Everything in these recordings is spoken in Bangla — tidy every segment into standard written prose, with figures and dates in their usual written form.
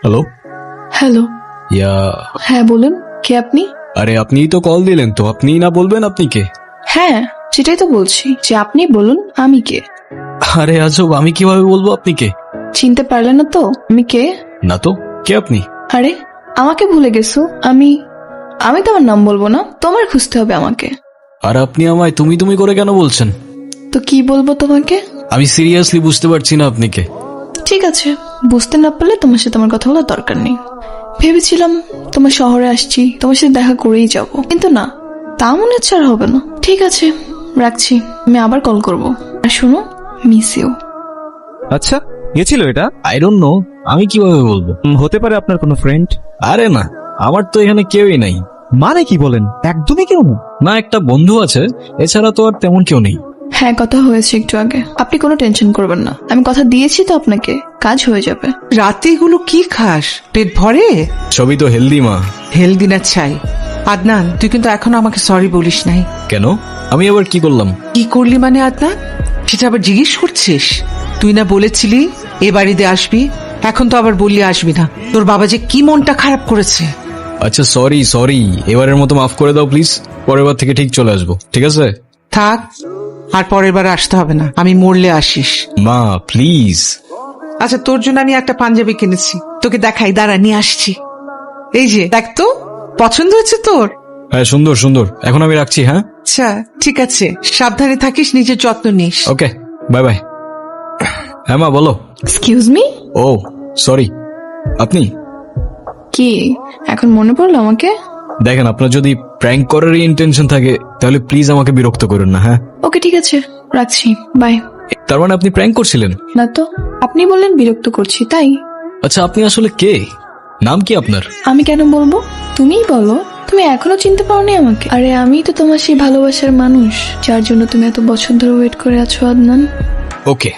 হ্যালো। হ্যালো। ইয়া। হ্যাঁ বলুন, কে আপনি? আরে আপনিই তো কল দিলেন, তো আপনিই না বলবেন আপনি কে? হ্যাঁ সেটাই তো বলছি যে আপনি বলুন আমি কে। আরে আজব, আমি কিভাবে বলবো আপনি কে? চিনতে পারলেন না তো আমি কে? না তো, কে আপনি? আরে আমাকে ভুলে গেছো? আমি আমি তোমার নাম বলবো না, তোমার খুঁজতে হবে আমাকে। আর আপনি আমায় তুমি তুমি করে কেন বলছেন? তো কি বলবো তোমাকে? আমি সিরিয়াসলি বুঝতে পারছি না আপনি কে। ঠিক আছে, বুঝতে না পারলে তোমার সাথে আমার কথা বলার দরকার নেই। ভেবেছিলাম তোমার শহরে আসছি, তোমার সাথে দেখা করেই যাব, কিন্তু না, তা মনে হচ্ছে আর হবে না। ঠিক আছে, রাখছি, আমি আবার কল করব। আর শোনো, মিস ইউ। আচ্ছা, গেছিল এটা? আই ডোন্ট নো, আমি কিভাবে বলবো? হতে পারে আপনার কোনো ফ্রেন্ড। আরে না, আমার তো এখানে কেউই নাই। মানে কি বলেন, একদমই কেউ না? না, একটা বন্ধু আছে, এছাড়া তো আর তেমন কেউ নেই। হ্যাঁ, কথা হয়েছে একটু আগে, আপনি কোনো টেনশন করবেন না, আমি কথা দিয়েছি তো আপনাকে, কাজ হয়ে যাবে। রাতে এগুলো কি খাস? পেট ভরে? সবই তো হেলদি মা। হেলদি না চাই। আদনান, তুই কিন্তু এখনো আমাকে সরি বলিস নাই। কেন? আমি আবার কি করলাম? কি করলি মানে আদনান? সেটা আবার জিজ্ঞেস করছিস? তুই না বলেছিলি এ বাড়িতে আসবি, এখন তো আবার বললি আসবি না। তোর বাবা যে কি মনটা খারাপ করেছে। আচ্ছা সরি সরি, এবারের মতো মাফ করে দাও প্লিজ। পরের বার থেকে ঠিক চলে আসবো, ঠিক আছে? থাক, আর পরের বার আসতে হবে না, আমি মরলে আসিস। মা প্লিজ। আচ্ছা, তোর জন্য আমি একটা পাঞ্জাবি কিনেছি, তোকে দেখাই, দাঁড়া নিয়ে আসছি। এই যে দেখ তো, পছন্দ হচ্ছে তোর? হ্যাঁ সুন্দর সুন্দর, এখন আমি রাখছি। হ্যাঁ আচ্ছা ঠিক আছে, সাবধানে থাকিস, নিজের যত্ন নিস। ওকে, বাই বাই। হ্যাঁ মা বলো। Excuse me. ও সরি, আপনি? কি এখন মনে পড়লো আমাকে? দেখেন, আপনার যদি প্র্যাঙ্ক করারই ইন্টেনশন থাকে তাহলে প্লিজ আমাকে বিরক্ত করেন না। হ্যাঁ ওকে ঠিক আছে, রাখছি, বাই। তার মানে আপনি প্র্যাঙ্ক করছিলেন? না তো, আপনি বললেন বিরক্ত করছি তাই। আচ্ছা আপনি আসলে কে? নাম কি আপনার? আমি কেন বলবো, তুমিই বলো। তুমি এখনো চিনতে পারোনি আমাকে? আরে আমি তো তোমার সেই ভালোবাসার মানুষ, যার জন্য তুমি এত বছর ধরে ওয়েট করে আছো আদনান। ওকে,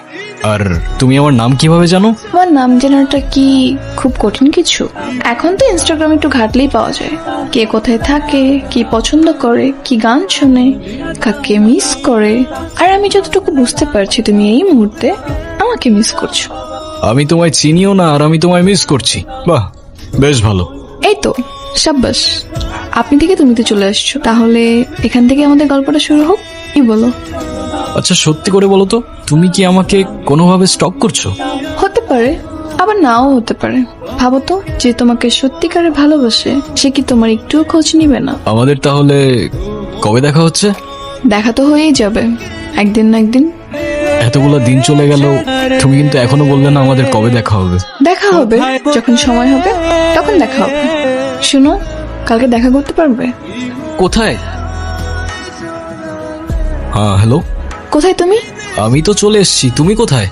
আর তুমি আমার নাম কিভাবে জানো? আমার নাম জানাটা কি খুব কঠিন কিছু? এখন তো ইনস্টাগ্রামে একটু ঘাটলেই পাওয়া যায়, কে কোথায় থাকে, কি পছন্দ করে, কি গান শোনে, কাকে মিস করে। আর আমি যতটুকু বুঝতে পারছি তুমি এই মুহূর্তে আমাকে মিস করছো। আমি তোমায় চিনিও না আর আমি তোমায় মিস করছি? বাহ, বেশ ভালো। এই তো, সাব্বাস, আপনি থেকে তুমিতে চলে আসছো, তাহলে এখান থেকে আমাদের গল্পটা শুরু হোক, কি বলো? আচ্ছা সত্যি করে বলো তো, তুমি কি আমাকে কোনোভাবে স্টক করছো? হতে পারে, আবার নাও হতে পারে। ভাবো তো, যে তোমাকে সত্যিকারে ভালোবাসে সে কি তোমার একটুও খোঁজ নিবে না? আমাদের তাহলে কবে দেখা হচ্ছে? দেখা তো হয়েই যাবে, একদিন না একদিন। এতগুলো দিন চলে গেল, তুমি কিন্তু এখনো বললে না আমাদের কবে দেখা হবে। দেখা হবে, যখন সময় হবে তখন দেখা হবে। শুনো, কালকে দেখা করতে পারবে? কোথায়? হ্যাঁ হ্যালো। কোথায় তুমি? আমি তো চলে এসেছি, তুমি কোথায়?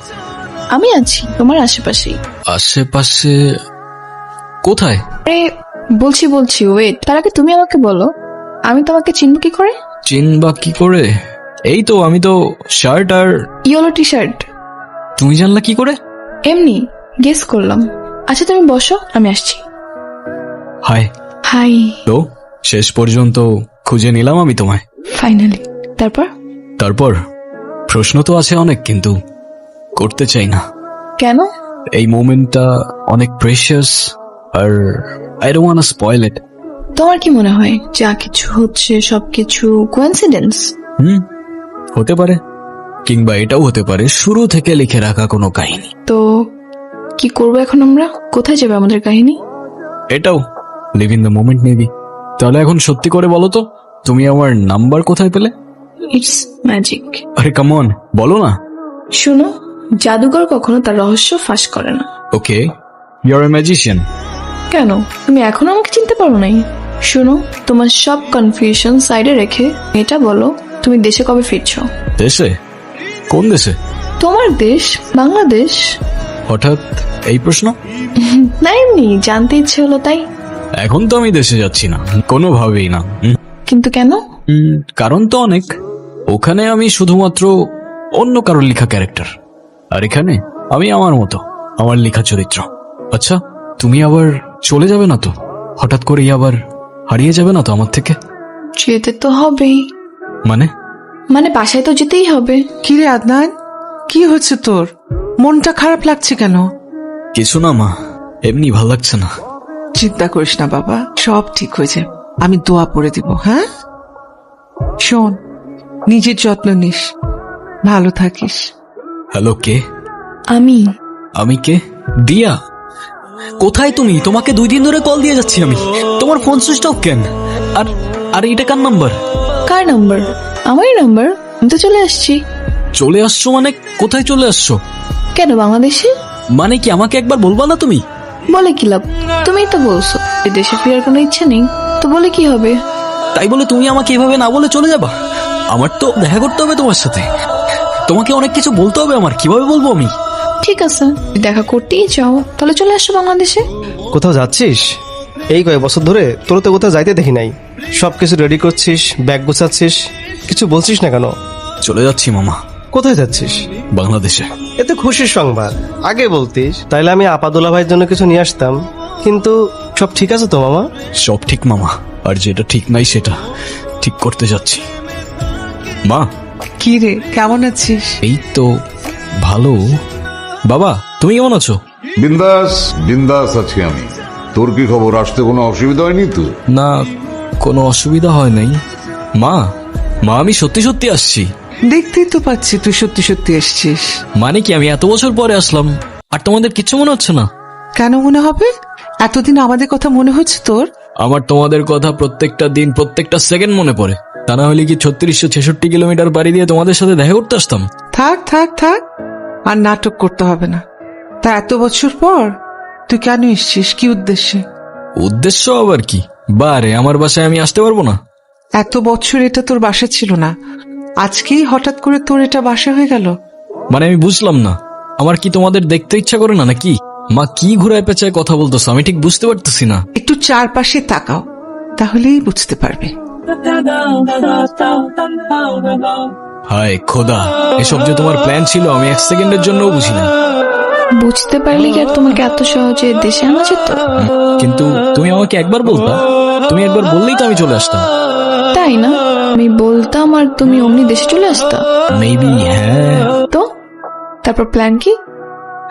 আমি আছি তোমার আশেপাশেই। আশেপাশে? কোথায়? আরে বলছি ওয়েট, তার আগে তুমি আমাকে বলো, আমি তোমাকে চিনব কি করে? চিনবা কি করে? এই তো, আমি তো শার্ট আর। Yellow T shirt. তুমি জানলা কি করে? এমনি গেস করলাম। আচ্ছা তুমি বসো, আমি আসছি। হাই। হাই। তো শেষ পর্যন্ত খুঁজে নিলাম আমি তোমায়। ফাইনালি। তারপর? তারপর প্রশ্ন তো আছে অনেক, কিন্তু করতে চাই না। কেন? এই মোমেন্টটা অনেক প্রেশিয়াস, আর I don't want to spoil it. তোমার কি মনে হয় যা কিছু হচ্ছে সবকিছু কোইন্সিডেন্স? হতে পারে, কিংবা এটাও হতে পারে শুরু থেকে লিখে রাখা কোনো কাহিনী। তো কি করবো এখন আমরা? কোথায় যাবে আমাদের কাহিনী? এটাও live in the moment maybe. তাহলে এখন সত্যি করে বলো তো, তুমি আমার নাম্বার কোথায় পেলে? It's magic. আরে কাম অন, বলো না। শুনো, জাদুকর কখনো তার রহস্য ফাঁস করে না। ওকে, ইউ আর এ ম্যাজিশিয়ান। কেন, তুমি এখনো আমাকে চিনতে পারো নাই? শুনো, তোমার সব কনফিউশন সাইডে রেখে এটা বলো, তুমি দেশে কবে ফিরছো? দেশে? কোন দেশে? তোমার দেশ, বাংলাদেশ। হঠাৎ এই প্রশ্ন? না এমনি জানতে ইচ্ছে হলো তাই। এখন তো আমি দেশে যাচ্ছি না, কোনোভাবেই না। কিন্তু কেন? কারণ তো অনেক। ওখানে আমি শুধুমাত্র অন্য কারোর লেখা ক্যারেক্টার, আর এখানে আমি আমার মতো, আমার লেখা চরিত্র। আচ্ছা তুমি আবার চলে যাবে না তো? হঠাৎ করেই আবার হারিয়ে যাবে না তো আমার থেকে? যেতে তো হবেই। মানে? মানে বাসায় তো যেতেই হবে। কিরে আদনান, কি হচ্ছে তোর? মনটা খারাপ লাগছে কেন? কিছু না মা, এমনি ভাল লাগছে না। চিন্তা করিস না বাবা, সব ঠিক হয়ে যাবে। আমি দোয়া পড়ে দিব। হ্যাঁ শোন, নিজের যত্ন নিস, ভালো থাকিস। হ্যালো, কে? আমি আমি কে? দিয়া, কোথায় তুমি? তোমাকে 2 দিন ধরে কল দিয়ে যাচ্ছি আমি, তোমার ফোন সুইচ অফ কেন? আর আর এটা কার নাম্বার? কার নাম্বার? আমারই নাম্বার। আমি তো চলে আসছি। চলে আসছো মানে কোথায় চলে আসছো? কেন, বাংলাদেশে? মানে কি আমাকে একবার বলবা না তুমি? বলে কি লাভ? তুমিই তো বলছো যে দেশে ফেরার কোনো ইচ্ছে নেই, তো বলে কি হবে? তাই বলে তুমি আমাকে এভাবে না বলে চলে যাবা? আমার তো দেখা করতে হবে তোমার সাথে, তোমাকে অনেক কিছু বলতে হবে আমার, কিভাবে বলবো আমি? ঠিক আছে, যদি দেখা করতেই চাও তাহলে চলে আসো বাংলাদেশে। কোথাও যাচ্ছিস? এই কয়েক বছর ধরে তোর তো কোথাও যাইতে দেখি নাই। সবকিছু রেডি করছিস, ব্যাগ গোছাচ্ছিস, কিছু বলছিস না কেন? চলে যাচ্ছি মামা, কোথায় যাচ্ছিস? বাংলাদেশে। এতে খুশির সংবাদ, আগে বলতিস তাইলে আমি আপাদুল্লা ভাইয়ের জন্য কিছু নিয়ে আসতাম। কিন্তু সব ঠিক আছে তো মামা? সব ঠিক মামা, আর যেটা ঠিক নাই সেটা ঠিক করতে যাচ্ছি। মা, কি রে, কেমন আছিস? এই তো ভালো। বাবা, তুমি কেমন আছো? বিন্দাস বিন্দাস আছি আমি। তোর কি খবর? আসতে কোনো অসুবিধা হয়নি তো? না, কোনো অসুবিধা হয় নাই। মা, আমি সত্যি সত্যি আসছি। দেখতেই তো পাচ্ছি তুই সত্যি সত্যি এসছিস। মানে কি আমি এত বছর পরে আসলাম আর তোমাদের কিচ্ছু মনে হচ্ছে না? কেন মনে হবে? এতদিন আমাদের কথা মনে হচ্ছে তোর? আমার তোমাদের কথা প্রত্যেকটা দিন প্রত্যেকটা সেকেন্ড মনে পড়ে। তা না হলে কি 3666 কিলোমিটার পাড়ি দিয়ে তোমাদের সাথে দেখা করতে আসতাম? থাক থাক থাক, আর নাটক করতে হবে না। তা এত বছর পর তুই কেন এসছিস? কি উদ্দেশ্যে? উদ্দেশ্য আবার কি? বারে, আমার বাসায় আমি আসতে পারবো না? এত বছর এটা তোর বাসা ছিল না, আজকেই হঠাৎ করে তোর এটা বাসা হয়ে গেল? মানে আমি বুঝলাম না, আমার কি তোমাদের দেখতে ইচ্ছা করে না নাকি? মা, কি ঘুরায় পেঁচায় কথা বলতেছো আমি ঠিক বুঝতে পারতেছি না। একটু চারপাশে তাকাও, তাহলেই বুঝতে পারবে। হায় খোদা, এসব যে তোমার প্ল্যান ছিল আমি 1 সেকেন্ডের জন্যও বুঝি না। বুঝতে পারলে কি আর তোমাকে এত সহজে দেশে আনা যেত? কিন্তু তুমি আমাকে একবার বলতা, তুমি একবার বললেই তো আমি চলে আসতাম। তাই না? আমি বলতাম আর তুমি অমনি দেশে চলে আসতা। মেবি, হ্যাঁ। তো তারপর প্ল্যান কি?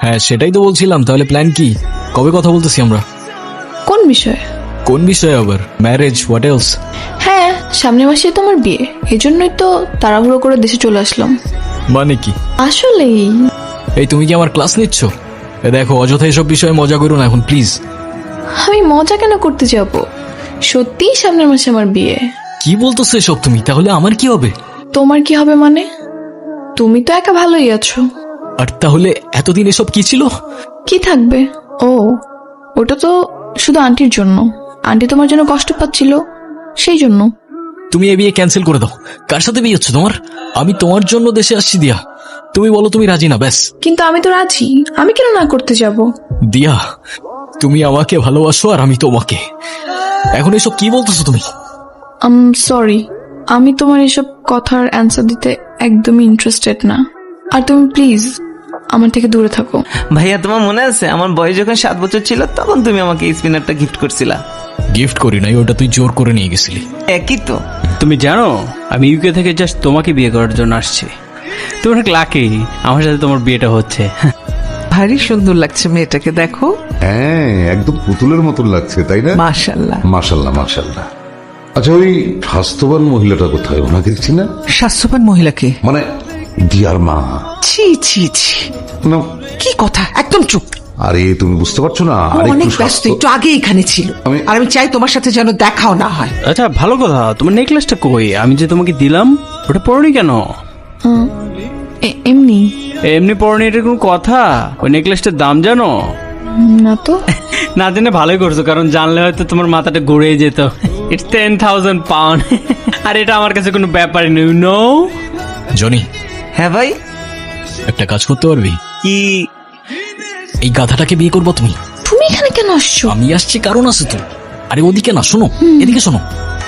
হ্যাঁ, সেটাই তো বলছিলাম। তাহলে প্ল্যান কি? কবে কথা বলতেছি আমরা? কোন বিষয়ে? কোন বিষয়ে আবার? Marriage, what else? হ্যাঁ, সামনের মাসে তোমার বিয়ে, এজন্যই তো তাড়াহুড়ো করে দেশে চলে আসলাম। মানে কি? আসলেই। এই তুমি কি আমার ক্লাস নিচ্ছ? এ দেখো, অযথা এসব বিষয়ে মজা করো না এখন প্লিজ। আমি মজা কেন করতে যাব? সত্যিই সামনের মাসে আমার বিয়ে। কি বলতেছো এসব তুমি? তাহলে আমার কি হবে? তোমার কি হবে মানে? তুমি তো একা ভালোই আছো। আর তাহলে এতদিন এসব কি ছিল? কি থাকবে? ও, ওটা তো শুধু আন্টির জন্য। আন্টি তোমার জন্য কষ্ট পাচ্ছিল, সেই জন্য। তুমি এ বিয়ে ক্যান্সেল করে দাও। কার সাথে বিয়ে হচ্ছে তোমার? আমি তোমার জন্য দেশে আসছি দিয়া। তুমি বলো তুমি রাজি না, ব্যাস। কিন্তু আমি তো রাজি, আমি কেন না করতে যাব? দিয়া, তুমি আমাকে ভালোবাসো আর আমি তোমাকে। এখন এসব কি বলতেছো তুমি? সরি, আমি তোমার এসব কথার অ্যান্সার দিতে একদমই ইন্টারেস্টেড না। আর তুমি প্লিজ আমার থেকে দূরে থাকো। ভাইয়া, তোমার মনে আছে আমার বয়স যখন 7 বছর ছিল তখন তুমি আমাকে এই স্পিনারটা গিফট করছিলা? গিফট করি নাই, ওটা তুই জোর করে নিয়ে গেছিলি। একই তো। তুমি জানো আমি ইউকে থেকে জাস্ট তোমাকে বিয়ে করার জন্য আসছি। তুমি অনেক লাকি, আমার সাথে তোমার বিয়েটা হচ্ছে। ভারী সুন্দর লাগছে মেয়েটাকে, দেখো। হ্যাঁ, একদম পুতুলের মতন লাগছে, তাই না? মাশাল্লাহ। মাশাল্লাহ মাশাল্লাহ। আচ্ছা, ওই স্বাস্থ্যবান মহিলাটা কোথায়? ওনাকে দেখছি না। স্বাস্থ্যবান মহিলাকে? মানে দিয়ার মা। ছি ছি ছি, না, কি কথা, একদম চুপ। আরে তুমি বুঝতে পারছো না? ও আরেকটু অনেক ব্যস্ত, স্বাস্থ্য- একটু আগে এখানে ছিল। আমি- আর আমি চাই তোমার সাথে যেন দেখাও না হয়। আচ্ছা, ভালো কথা, তোমার নেকলেসটা কই? আমি যে তোমাকে দিলাম ওটা পরনি কেন? এমনি। এমনি পরনি, এটা কোনো কথা? ওই নেকলেসটার দাম জানো? না তো। না জেনে ভালোই করছো, কারণ জানলে হয়তো তোমার মাথাটা ঘুরে যেত। It's 10,000 pound. আর এটা আমার কাছে কোনো ব্যাপারই নেই, নো। জনি, হ্যাঁ ভাই। একটা কাজ করতে পারবি? কি? এই গাধাটাকে বিয়ে করবো তুমি? তুমি এখানে কেন আসছো? আমি আসছি কারণ আছে তো। আরে ওদিকে না, শোনো, এদিকে শোনো।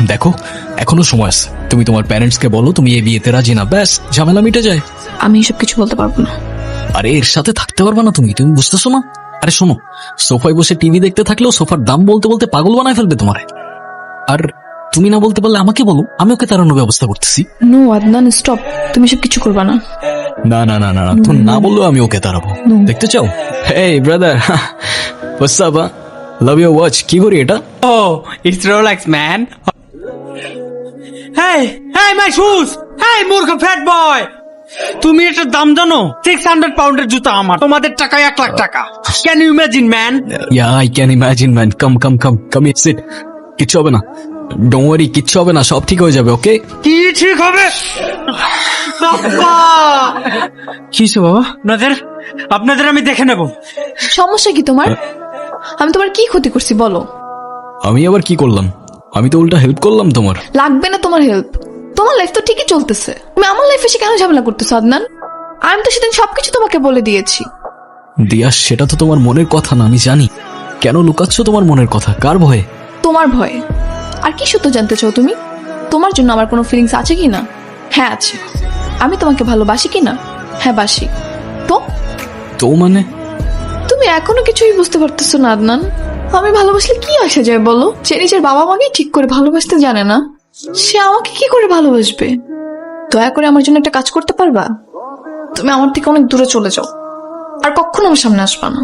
দেখো, এখনো সময় আছে। তুমি তোমার প্যারেন্টস কে বলো তুমি এই বিয়েতে রাজি না, ব্যাস ঝামেলা মিটে যায়। আমি এসব কিছু বলতে পারবো না। আরে এর সাথে থাকতে পারবা না তুমি, তুমি বুঝতেছো না? আরে শোনো, সোফায় বসে টিভি দেখতে থাকলেও সোফার দাম বলতে বলতে পাগল বানায় ফেলবে তোমারে। আর তুমি না বলতে পারলে আমাকে বলো, আমি ওকে তাড়ানোর ব্যবস্থা করতেছি। No Adnan, stop. তুমি সব কিছু করবা না। না না না না, তুমি না বললেও আমি ওকে তাড়াবো। দেখতে চাও? এই brother, What's up, huh? Love your watch. কি করি এটা? Oh, it's Rolex, man. Hey, hey, my shoes! Hey, মূর্খ fat boy! তুমি এটার দাম জানো? 600 পাউন্ডের জুতা আমার, তোমাদের টাকায় 1 লাখ টাকা। Can you imagine, man? Yeah, I can imagine, man. Come here, sit. কিচ্ছু হবে না। Don't worry, কিচ্ছু হবে না, সব ঠিক হয়ে যাবে, ওকে? কি ঠিক হবে? বাবা! কিসে বাবা? আপনাদের আমি দেখে নেব। সমস্যা কি তোমার? আমি তোমার কি ক্ষতি করছি বলো? আমি আবার কি করলাম? আমি তো উল্টা হেল্প করলাম তোমার। লাগবে না তোমার হেল্প। তোমার লাইফ তো ঠিকই চলতেছে, তুমি আমার লাইফে এসে কেন ঝামেলা করতেছো আদনান? আমি তো সেদিন সবকিছু তোমাকে বলে দিয়েছি। দিয়া, সেটা তো তোমার মনের কথা না, আমি জানি। কেন লুকাচ্ছ তোমার মনের কথা? কার ভয়ে? তোমার ভয়ে। আর কি সত্য জানতে চাও তুমি? তোমার জন্য আমার কোনো ফিলিংস আছে কি না? হ্যাঁ আছে। আমি তোমাকে ভালোবাসি কি না? হ্যাঁ বাসি। তো মানে? তুমি এখনো কিছুই বুঝতে পারতেছো না আদনান। আমি ভালোবাসলে কি আসে যায় বলো? সে নিজের বাবা মাকে ঠিক করে ভালোবাসতে জানে না, সে আমাকে কি করে ভালোবাসবে? দয়া করে আমার জন্য একটা কাজ করতে পারবা? তুমি আমার থেকে অনেক দূরে চলে যাও, আর কখনো আমার সামনে আসবা না।